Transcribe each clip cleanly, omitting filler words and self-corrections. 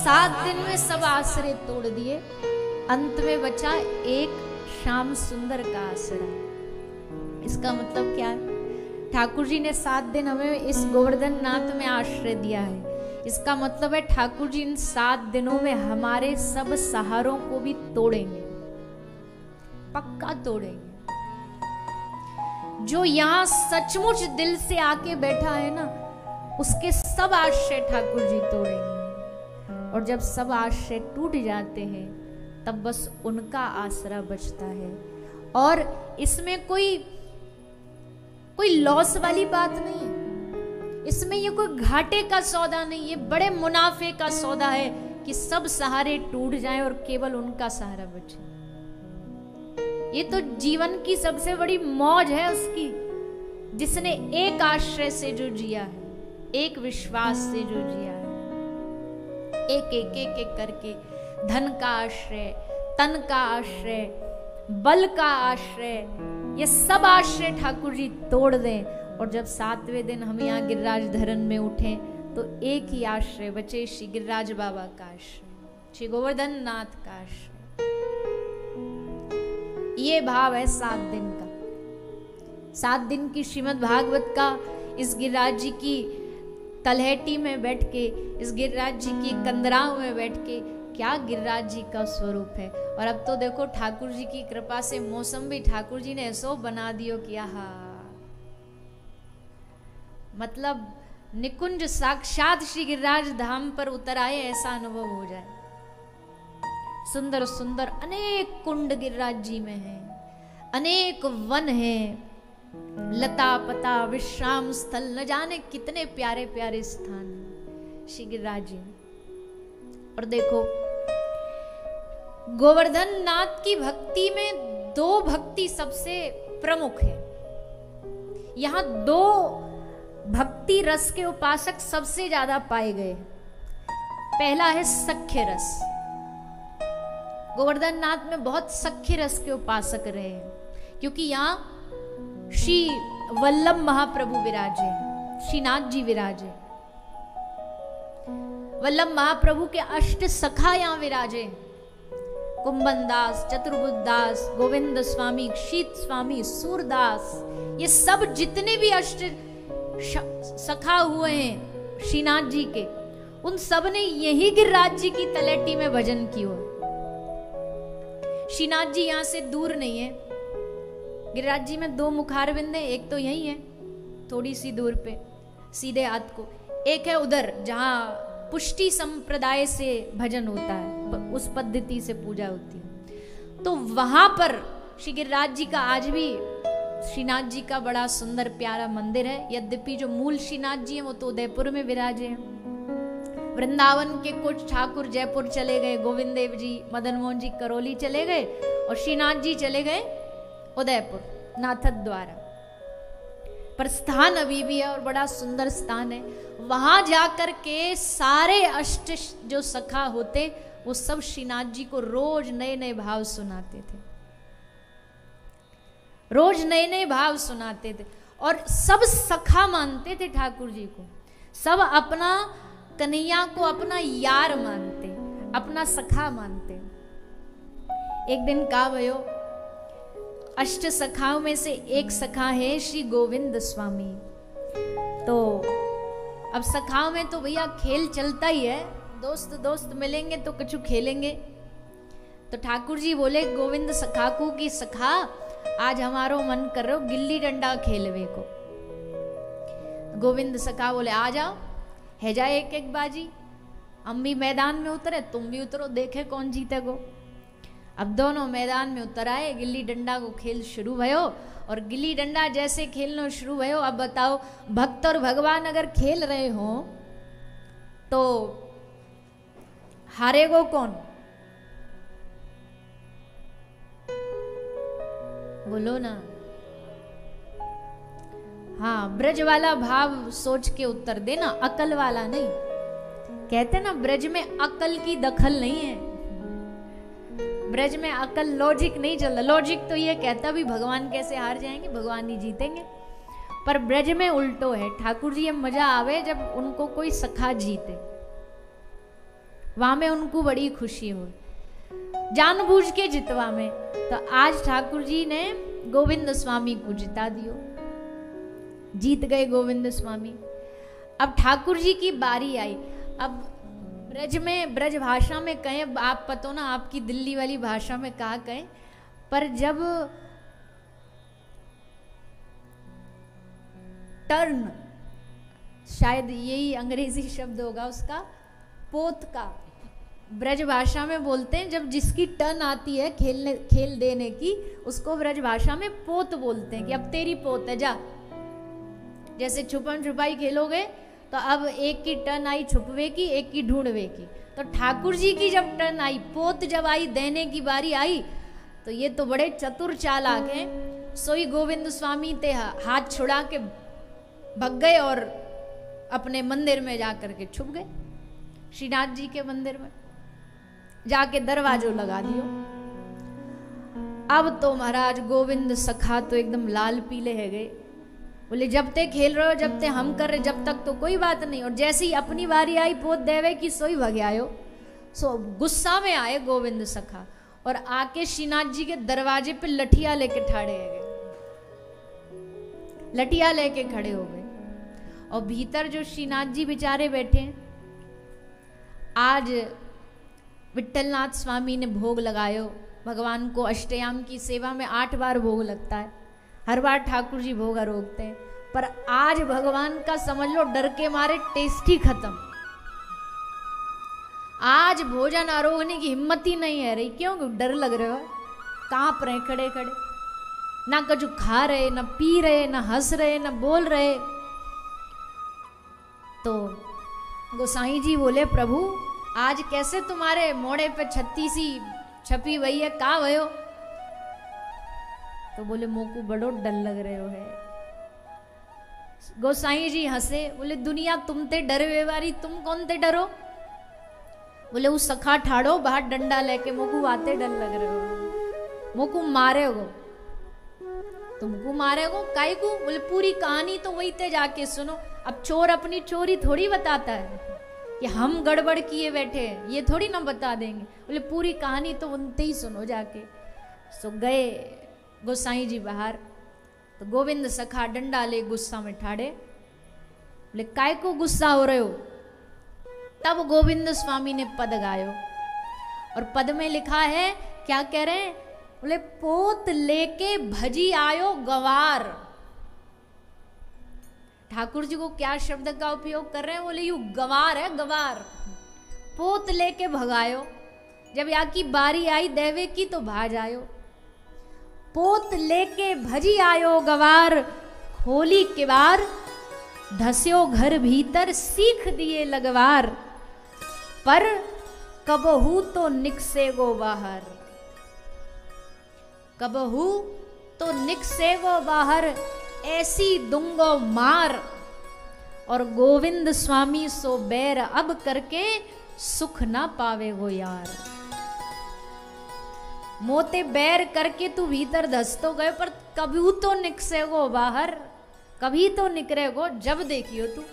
7 दिन में सब आश्रय तोड़ दिए, अंत में बचा एक श्याम सुंदर का आसरा। इसका मतलब क्या है? ठाकुर जी ने 7 दिन हमें इस गोवर्धन नाथ में आश्रय दिया है। इसका मतलब है ठाकुर जी इन 7 दिनों में हमारे सब सहारों को भी तोड़ेंगे, पक्का तोड़ेंगे। जो यहाँ सचमुच दिल से आके बैठा है ना, उसके सब आश्रय ठाकुर जी तोड़ेंगे। और जब सब आश्रय टूट जाते हैं तब बस उनका आसरा बचता है। और इसमें कोई लॉस वाली बात नहीं है, इसमें ये कोई घाटे का सौदा नहीं है, बड़े मुनाफे का सौदा है कि सब सहारे टूट जाएं और केवल उनका सहारा बचे। ये तो जीवन की सबसे बड़ी मौज है उसकी, जिसने एक आश्रय से जो जिया है, एक विश्वास से जो जिया है, एक एक एक एक करके धन का आश्रय, तन का आश्रय, बल का आश्रय, ये सब आश्रय ठाकुर जी तोड़ दें। और जब 7वें दिन हम यहाँ गिरिराज धरन में उठे तो एक ही आश्रय बचे, श्री गिरिराज बाबा का आश्रय, श्री गोवर्धन नाथ का आश्रय। ये भाव है 7 दिन का। 7 दिन की श्रीमद् भागवत का इस गिरिराज जी की तलहटी में बैठ के, इस गिरिराज जी की कंदराओं में बैठ के क्या गिरिराज जी का स्वरूप है। और अब तो देखो ठाकुर जी की कृपा से मौसम भी ठाकुर जी ने ऐसो बना दियो कि आहा, मतलब निकुंज साक्षात श्री गिरिराज धाम पर उतर आए ऐसा अनुभव हो जाए। सुंदर सुंदर अनेक कुंड गिरिराज जी में हैं, अनेक वन हैं, लता पता विश्राम स्थल, न जाने कितने प्यारे प्यारे स्थान श्री गिरिराज जी। और देखो गोवर्धन नाथ की भक्ति में 2 भक्ति सबसे प्रमुख है। यहां 2 भक्ति रस के उपासक सबसे ज्यादा पाए गए। पहला है सख्य रस। गोवर्धन नाथ में बहुत सख्य रस के उपासक रहे हैं, क्योंकि यहाँ श्री वल्लभ महाप्रभु विराजे, श्रीनाथ जी विराजे, वल्लभ महाप्रभु के 8 सखा यहाँ विराजे, कुंभन दास, चतुर्बुद्ध दास, गोविंद स्वामी, शीत स्वामी, सूरदास, ये सब जितने भी 8 सखा हुए हैं श्रीनाथ जी के, उन सब ने यही गिरिराज जी की तलहटी में भजन किया। श्रीनाथ जी यहां से दूर नहीं है। गिरिराज जी में 2 मुखारविंद है, एक तो यही है थोड़ी सी दूर पे सीधे हाथ को, एक है उधर जहां पुष्टि संप्रदाय से भजन होता है, उस पद्धति से पूजा होती है। तो वहां पर श्री गिरिराज जी का आज भी श्रीनाथ जी का बड़ा सुंदर प्यारा मंदिर है। यद्यपि जो मूल श्रीनाथ जी हैं वो तो उदयपुर में विराजे हैं। वृंदावन के कुछ ठाकुर जयपुर चले गए, गोविंद देव जी, मदन मोहन जी करौली चले गए, और श्रीनाथ जी चले गए उदयपुर नाथद द्वारा। पर स्थान अभी भी है और बड़ा सुंदर स्थान है। वहां जाकर के सारे 8 जो सखा होते वो सब श्रीनाथ जी को रोज नए नए भाव सुनाते थे, रोज नए नए भाव सुनाते थे। और सब सखा मानते थे ठाकुर जी को, सब अपना कन्हैया को अपना यार मानते, अपना सखा मानते। एक दिन का भयो, 8 सखाओं में से एक सखा है श्री गोविंद स्वामी। तो अब सखाओं में तो भैया खेल चलता ही है, दोस्त दोस्त मिलेंगे तो कुछ खेलेंगे। तो ठाकुर जी बोले गोविंद सखा को कि सखा आज हमारो मन कर रहे हो गिल्ली डंडा खेलवे को। गोविंद सखा बोले आ जाओ, है जाए एक एक बाजी, हम भी मैदान में उतरे, तुम भी उतरो, देखे कौन जीते गो। अब दोनों मैदान में उतर आए, गिल्ली डंडा को खेल शुरू भयो। और गिल्ली डंडा जैसे खेलना शुरू भयो, अब बताओ भक्त और भगवान अगर खेल रहे हो तो हारेगो कौन? बोलो ना। हाँ, ब्रज वाला भाव सोच के उत्तर देना, अकल वाला नहीं। कहते ना ब्रज में अकल की दखल नहीं है, ब्रज में अकल लॉजिक नहीं चलता। लॉजिक तो ये कहता भी भगवान कैसे हार जाएंगे, भगवान ही जीतेंगे। पर ब्रज में उल्टो है। ठाकुर जी ये मजा आवे जब उनको कोई सखा जीते। वहां में उनको बड़ी खुशी हुई, जानबूझ के जितवा में। तो आज ठाकुर जी ने गोविंद स्वामी को जिता दियो, जीत गए गोविंद स्वामी। अब ठाकुर जी की बारी आई। अब ब्रज भाषा में कहें, आप पतो ना आपकी दिल्ली वाली भाषा में कहा कहें, पर जब टर्न, शायद यही अंग्रेजी शब्द होगा उसका, पोत का, ब्रज भाषा में बोलते हैं जब जिसकी टर्न आती है खेल देने की, उसको ब्रज भाषा में पोत बोलते हैं कि अब तेरी पोत है, जा। जैसे छुपन छुपाई खेलोगे तो अब एक की टर्न आई छुपवे की, एक की ढूंढवे की। तो ठाकुर जी की जब टर्न आई, पोत जब आई, देने की बारी आई, तो ये तो बड़े चतुर चालाक हैं। सोई गोविंद स्वामी ते हाथ छुड़ा के भग गए और अपने मंदिर में जाकर के छुप गए, श्रीनाथ जी के मंदिर में जाके दरवाजो लगा दियो। अब तो महाराज गोविंद सखा तो एकदम लाल पीले है गए, बोले जब ते खेल रहे हो, जब ते हम कर रहे, जब तक तो कोई बात नहीं। और जैसे ही अपनी बारी आई पोत देवे की, सोई भगे आयो। सो गुस्सा में आए गोविंद सखा और आके श्रीनाथ जी के दरवाजे पे लठिया लेके ठाड़े गए, लठिया लेके खड़े हो गए। और भीतर जो श्रीनाथ जी बेचारे बैठे हैं, आज विट्ठलनाथ स्वामी ने भोग लगायो भगवान को। अष्टयाम की सेवा में 8 बार भोग लगता है, हर बार ठाकुर जी भोग रोकते हैं, पर आज भगवान का समझ लो डर के मारे टेस्ट ही खत्म। आज भोजन आरोगने की हिम्मत ही नहीं है रही। क्यों? डर लग रहा है, कांप रहे खड़े खड़े, ना कुछ खा रहे, ना पी रहे, ना हंस रहे, ना बोल रहे। तो गोसाई जी बोले, प्रभु आज कैसे तुम्हारे मोड़े पे छत्ती सी छपी हुई है, का भयो? तो बोले मोको बड़ो डर लग रहे हो है। गोसाई जी हंसे, बोले दुनिया तुम ते डरे वारी, तुम कौन ते डरो? बोले वो सखा ठाड़ो बाहर डंडा लेके, मोको आते डर लग रहे हो, मोको मारे हो। तुमको मारेगो काहे को? बोले पूरी कहानी तो वही ते जाके सुनो। अब चोर अपनी चोरी थोड़ी बताता है कि हम गड़बड़ किए बैठे हैं, ये थोड़ी ना बता देंगे। बोले पूरी कहानी तो उनते ही सुनो जाके। सो गए गोसाई जी बाहर, तो गोविंद सखा डंडा ले गुस्सा में ठाड़े। बोले काय को गुस्सा हो रहे हो? तब गोविंद स्वामी ने पद गायो, और पद में लिखा है, क्या कह रहे हैं? बोले पोत लेके भजी आयो गवार। ठाकुर जी को क्या शब्द का उपयोग कर रहे हैं? बोले यू गवार है, गवार। पोत लेके भगायो, जब यहाँ की बारी आई देवे की तो भाज आयो। पोत लेके भजी आयो गवार, खोली किवार, धस्यो घर भीतर सीख दिए लगवार, पर कबहू तो निकसे गो बाहर। कबहू तो निकसे गो बाहर, ऐसी दूंगो मार। और गोविंद स्वामी सो बैर अब करके, सुख ना पावे गो यार। मोते बैर करके तू भीतर धस तो गए, पर कभी तो निकसे गो बाहर, कभी तो निकरे गो जब देखियो तू,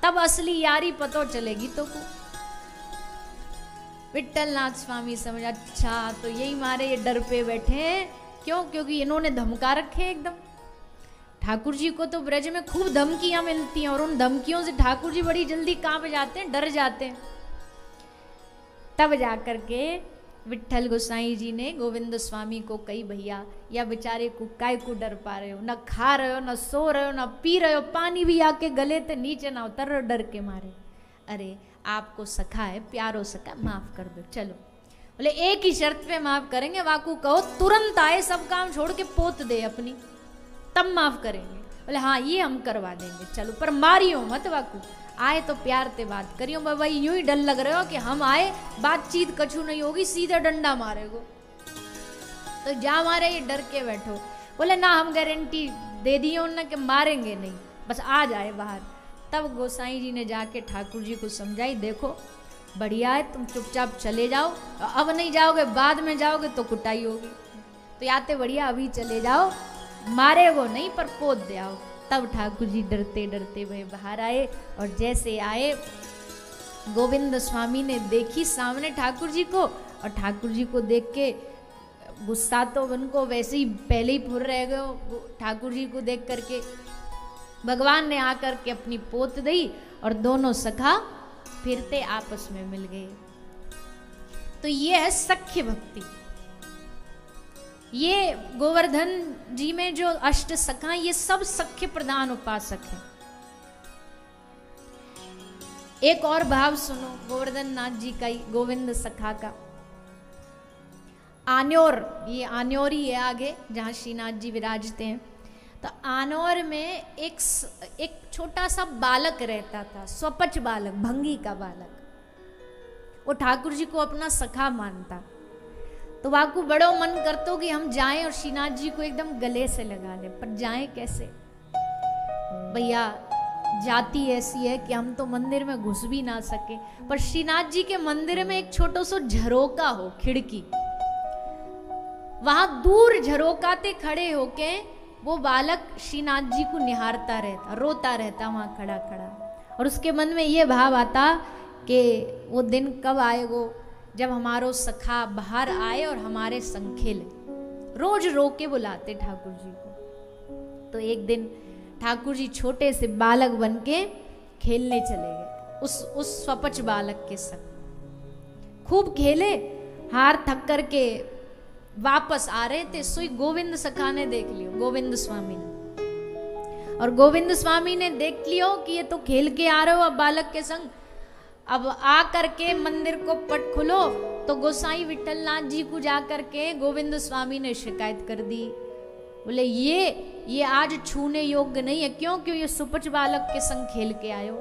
तब असली यारी पतो चलेगी तो को। विट्ठलनाथ स्वामी समझ, अच्छा तो यही मारे ये डर पे बैठे हैं। क्यों? क्योंकि इन्होंने धमका रखे एकदम। ठाकुर जी को तो ब्रज में खूब धमकियां मिलती हैं, और उन धमकियों से ठाकुर जी बड़ी जल्दी कांप जाते हैं, डर जाते हैं। तब जाकर के विट्ठल गोसाई जी ने गोविंद स्वामी को कही, भैया या बेचारे को काय को डर पा रहे हो? न खा रहे हो, न सो रहे हो, न पी रहे हो, पानी भी आके गले ते नीचे ना उतर रहे हो डर के मारे। अरे आपको सखा है, प्यारो सखा, माफ कर दो चलो। बोले एक ही शर्त पे माफ करेंगे, वाकू कहो तुरंत आए, सब काम छोड़ के पोत दे अपनी, तब माफ करेंगे। बोले हाँ ये हम करवा देंगे, चलो पर मारियो मत वाकू, आए तो प्यार ते बात करियो। भाई यूं ही डर लग रहे हो कि हम आए बातचीत कछु नहीं होगी, सीधे डंडा मारेगो, तो जा मारे ये डर के बैठो। बोले ना हम गारंटी दे दिए उन्होंने कि मारेंगे नहीं, बस आ जाए बाहर। तब गोसाई जी ने जाके ठाकुर जी को समझाई, देखो बढ़िया है तुम चुपचाप चले जाओ, अब नहीं जाओगे बाद में जाओगे तो कुटाई होगी, तो याते बढ़िया अभी चले जाओ, मारेगो नहीं पर पोत दे आओ। तब ठाकुर जी डरते डरते वह बाहर आए, और जैसे आए गोविंद स्वामी ने देखी सामने ठाकुर जी को, और ठाकुर जी को देख के गुस्सा तो उनको वैसे ही पहले ही फुर रह गए ठाकुर जी को देख करके। भगवान ने आकर के अपनी पोत दी और दोनों सखा फिरते आपस में मिल गए। तो ये है सख्य भक्ति। ये गोवर्धन जी में जो अष्ट सखा, ये सब सख्य प्रधान उपासक हैं। एक और भाव सुनो गोवर्धन नाथ जी का ही, गोविंद सखा का। आन्योर, ये आन्योर ही है आगे जहां श्रीनाथ जी विराजते हैं। तो आनौर में एक छोटा सा बालक रहता था, स्वपच बालक, भंगी का बालक। वो ठाकुर जी को अपना सखा मानता। तो वाकू बड़ो मन करतो कि हम जाएं और श्रीनाथ जी को एकदम गले से लगा लें, पर जाएं कैसे भैया? जाति ऐसी है कि हम तो मंदिर में घुस भी ना सके, पर श्रीनाथ जी के मंदिर में एक छोटा सा झरोका हो, खिड़की, वहां दूर झरोकाते खड़े होके वो बालक श्रीनाथ जी को निहारता रहता, रोता रहता वहां खड़ा खड़ा। और उसके मन में ये भाव आता कि वो दिन कब आएगो जब हमारो सखा बाहर आए और हमारे संग खेले। रोज रो के बुलाते ठाकुर जी को। तो एक दिन ठाकुर जी छोटे से बालक बन के खेलने चले गए उस स्वपच बालक के संग। खूब खेले, हार थक करके वापस आ रहे थे, सोई गोविंद सखा ने देख लियो, गोविंद स्वामी ने। और गोविंद स्वामी ने देख लियो कि ये तो खेल के आ रहे हो अब बालक के संग, अब आ करके मंदिर को पट खुलो। तो गोसाई विठल नाथ जी को जा करके गोविंद स्वामी ने शिकायत कर दी। बोले ये आज छूने योग्य नहीं है। क्यों? क्यों? ये सुपच बालक के संग खेल के आयो,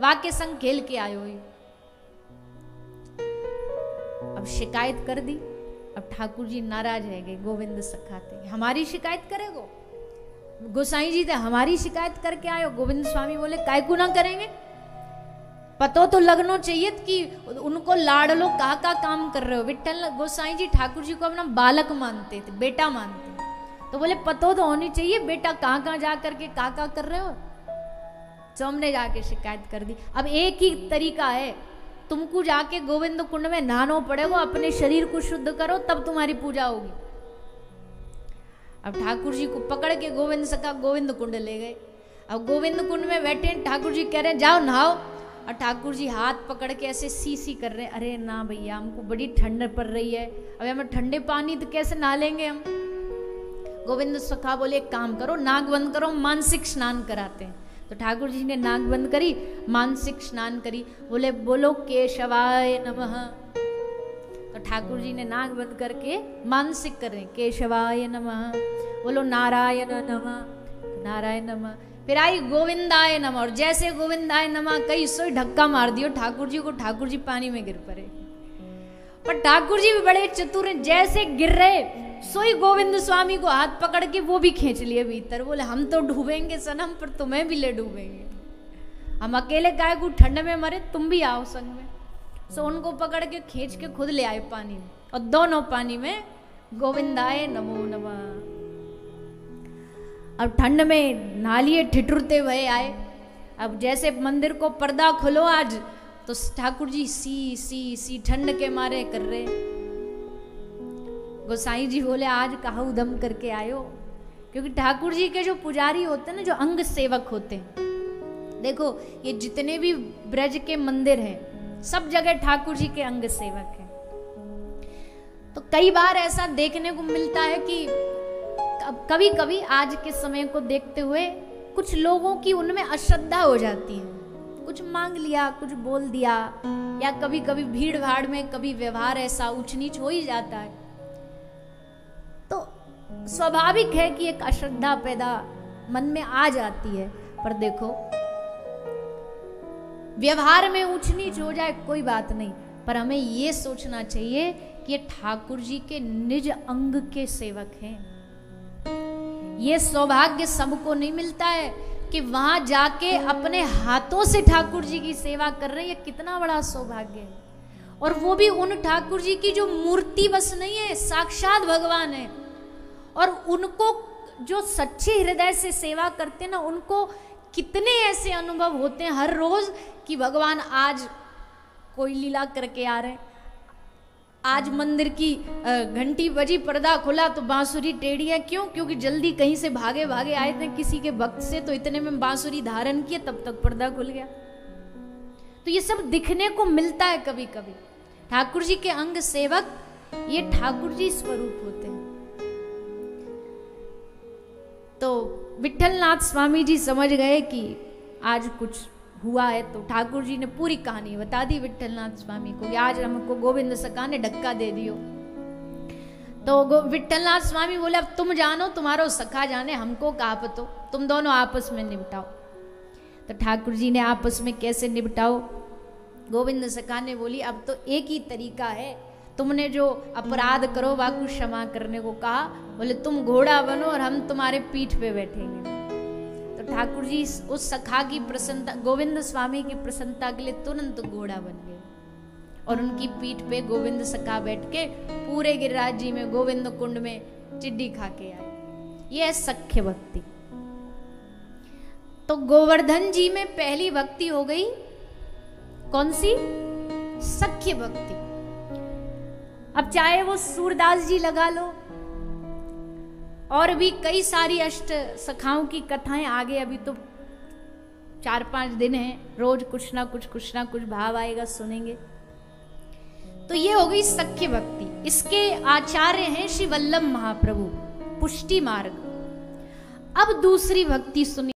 वा के संग खेल के आयो। अब शिकायत कर दी। अब ठाकुर जी नाराज है गए, गोविंद सखाते हमारी शिकायत करेगो? गोसाई जी थे हमारी शिकायत करके आयो। गोविंद स्वामी बोले काय को ना करेंगे, पतो तो लगनो चाहिए कि उनको लाड़ लो, का काम कर रहे हो। विठल गोसाई जी ठाकुर जी को अपना बालक मानते थे, बेटा मानते थे। तो बोले पतो तो होनी चाहिए बेटा कहाँ जा करके का कर रहे हो। तो हमने जाके शिकायत कर दी। अब एक ही तरीका है, तुमको जाके गोविंद कुंड में नहाना पड़ेगा, अपने शरीर को शुद्ध करो तब तुम्हारी पूजा होगी। अब ठाकुर जी को पकड़ के गोविंद सखा गोविंद कुंड ले गए। अब गोविंद कुंड में बैठे ठाकुर जी कह रहे हैं जाओ नहाओ, और ठाकुर जी हाथ पकड़ के ऐसे सी कर रहे हैं। अरे ना भैया हमको बड़ी ठंड पड़ रही है, अब हमें ठंडे पानी तो कैसे नहा लेंगे हम। गोविंद सखा बोले एक काम करो, नाक बंद करो, मानसिक स्नान कराते हैं। तो ठाकुर जी ने नाक बंद करी, मानसिक स्नान करी। बोले बोलो केशवाय नमः। तो ठाकुर जी ने नाक बंद करके मानसिक कर रहे केशवाय नमः, बोलो नारायण नमः, नारायण नमः। फिर आई गोविंदाय नमः, और जैसे गोविंदाय नमः कई सोई धक्का मार दियो ठाकुर जी को, ठाकुर जी पानी में गिर पड़े। पर ठाकुर जी भी बड़े चतुर हैं, जैसे गिर रहे सोई गोविंद स्वामी को हाथ पकड़ के वो भी खींच लिए भीतर। बोले हम तो डूबेंगे सनम, पर तुम्हें भी ले डूबेंगे, हम अकेले गाय को ठंड में मरे, तुम भी आओ संग में। सो उनको पकड़ के खींच के खुद ले आए पानी में, और दोनों पानी में गोविंदाय नमो नमः। अब ठंड में नालिए ठिठुरते हुए आए। अब जैसे मंदिर को पर्दा खोलो आज, तो ठाकुर जी सी ठंड के मारे कर रहे। गोसाई जी बोले आज कहाँ उदम करके आयो, क्योंकि ठाकुर जी के जो पुजारी होते हैं ना, जो अंग सेवक होते हैं, देखो ये जितने भी ब्रज के मंदिर हैं सब जगह ठाकुर जी के अंग सेवक हैं। तो कई बार ऐसा देखने को मिलता है कि कभी कभी आज के समय को देखते हुए कुछ लोगों की उनमें अश्रद्धा हो जाती है, कुछ मांग लिया, कुछ बोल दिया, या कभी कभी भीड़ भाड़ में कभी व्यवहार ऐसा ऊंच नीच हो ही जाता है। तो स्वाभाविक है कि एक अश्रद्धा पैदा मन में आ जाती है। पर देखो व्यवहार में ऊंच नीच हो जाए कोई बात नहीं, पर हमें ये सोचना चाहिए कि ये ठाकुर जी के निज अंग के सेवक हैं। ये सौभाग्य सबको नहीं मिलता है कि वहां जाके अपने हाथों से ठाकुर जी की सेवा कर रहे हैं। ये कितना बड़ा सौभाग्य है, और वो भी उन ठाकुर जी की जो मूर्ति बस नहीं है, साक्षात भगवान है। और उनको जो सच्चे हृदय से सेवा करते ना, उनको कितने ऐसे अनुभव होते हैं हर रोज कि भगवान आज कोई लीला करके आ रहे हैं, आज मंदिर की घंटी बजी, पर्दा खुला तो बांसुरी टेढ़ी है। क्यों? क्योंकि जल्दी कहीं से भागे भागे आए थे किसी के भक्त से, तो इतने में बांसुरी धारण किए, तब तक पर्दा खुल गया। तो ये सब दिखने को मिलता है कभी कभी। ठाकुर जी के अंग सेवक ये ठाकुर जी स्वरूप होते हैं। तो विठलनाथ स्वामी जी समझ गए कि आज कुछ हुआ है, तो ठाकुर जी ने पूरी कहानी बता दी विठलनाथ स्वामी को कि आज हमको गोविंद सखा ने धक्का दे दियो। तो विठलनाथ स्वामी बोले अब तुम जानो, तुम्हारो सखा जाने, हमको कहा पतो, तुम दोनों आपस में निपटाओ। तो ठाकुर जी ने आपस में कैसे निपटाओ? गोविंद सखा ने बोली अब तो एक ही तरीका है, तुमने जो अपराध करो वाकु क्षमा करने को कहा, बोले तुम घोड़ा बनो और हम तुम्हारे पीठ पे बैठेंगे। तो ठाकुर जी उस सखा की प्रसन्नता, गोविंद स्वामी की प्रसन्नता के लिए तुरंत घोड़ा बन गए और उनकी पीठ पे गोविंद सखा बैठ के पूरे गिरिराज जी में गोविंद कुंड में चिड्डी खा के आए। ये है सख्य भक्ति। तो गोवर्धन जी में पहली भक्ति हो गई कौन सी? सख्य भक्ति। अब चाहे वो सूरदास जी लगा लो और भी कई सारी अष्ट सखाओं की कथाएं आगे, अभी तो 4-5 दिन हैं, रोज कुछ ना कुछ भाव आएगा, सुनेंगे। तो ये हो गई सख्य भक्ति। इसके आचार्य हैं श्री वल्लभ महाप्रभु, पुष्टि मार्ग। अब दूसरी भक्ति सुनिए।